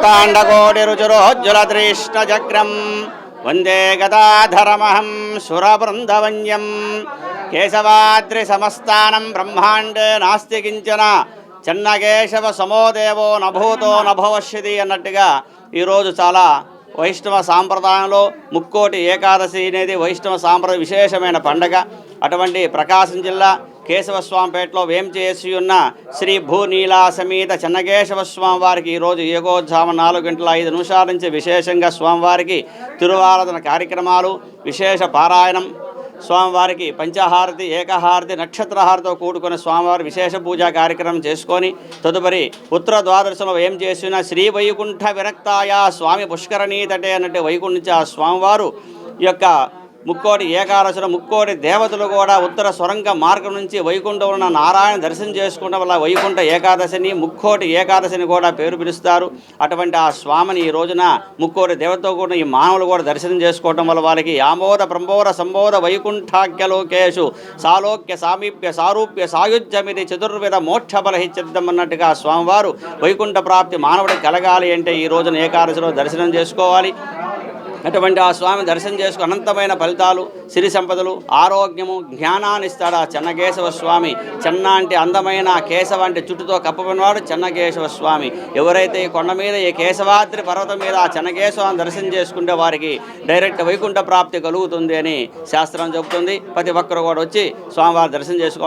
బ్రహ్మాండకోటిరుచురోజ్వలదృష్టచక్రం వందే గదాధరమహం సురబృందవన్యం కేశవాద్రిసమస్థానం బ్రహ్మాండే నాస్తి కించన చెన్నకేశవ సమోదేవో నభూతో నభవశ్యతి అన్నట్టుగా ఈరోజు చాలా వైష్ణవ సాంప్రదాయంలో ముక్కోటి ఏకాదశి అనేది వైష్ణవ సాంప్రదాయ విశేషమైన పండగ. అటువంటి ప్రకాశం జిల్లా కేశవస్వామిపేటలో వేంచేసి ఉన్న శ్రీ భూనీలా సమేత చెన్నకేశవ స్వామి వారికి ఈరోజు ఏకోత్సవం 4:05 నుంచి విశేషంగా స్వామివారికి తిరువారాధన కార్యక్రమాలు, విశేష పారాయణం, స్వామివారికి పంచహారతి, ఏకహారతి, నక్షత్రహారతితో కూడుకున్న స్వామివారి విశేష పూజా కార్యక్రమం చేసుకొని తదుపరి ఉత్తర ద్వాదశంలో ఏం చేసిన శ్రీ వైకుంఠ విరక్తాయ స్వామి పుష్కరణీ తటే అన్నట్టు వైకుంఠ ఆ స్వామివారు ఈ యొక్క ముక్కోటి ఏకాదశిలో ముక్కోటి దేవతలు కూడా ఉత్తర సొరంగ మార్గం నుంచి వైకుంఠంలో ఉన్న నారాయణ దర్శనం చేసుకోవడం వల్ల వైకుంఠ ఏకాదశిని ముక్కోటి ఏకాదశిని కూడా పేరు పిలుస్తారు. అటువంటి ఆ స్వామిని ఈ రోజున ముక్కోటి దేవతతో కూడా ఈ మానవులు కూడా దర్శనం చేసుకోవడం వల్ల వారికి ఆమోద బ్రహ్మోర సంబోధ వైకుంఠాఖ్యలోకేషు సాలోక్య సామీప్య సారూప్య సాయుధ్యమిది చతుర్విధ మోక్షబలహిత్యర్థం అన్నట్టుగా స్వామివారు వైకుంఠ ప్రాప్తి మానవుడికి కలగాలి అంటే ఈ రోజున ఏకాదశిలో దర్శనం చేసుకోవాలి. అటువంటి ఆ స్వామి దర్శనం చేసుకు అనంతమైన ఫలితాలు, సిరి సంపదలు, ఆరోగ్యము, జ్ఞానాన్ని ఇస్తాడు ఆ చెన్నకేశవ స్వామి. చెన్న అంటే అందమైన, కేశవ అంటే చుట్టుతో కప్పబడినవాడు చెన్నకేశవ స్వామి. ఎవరైతే ఈ కొండ మీద ఈ కేశవాద్రి పర్వతం మీద ఆ చెన్నకేశవాన్ని దర్శనం చేసుకుంటే వారికి డైరెక్ట్ వైకుంఠ ప్రాప్తి కలుగుతుంది అని శాస్త్రం చెబుతుంది. ప్రతి ఒక్కరు కూడా వచ్చి స్వామివారి దర్శనం చేసుకోవాలి.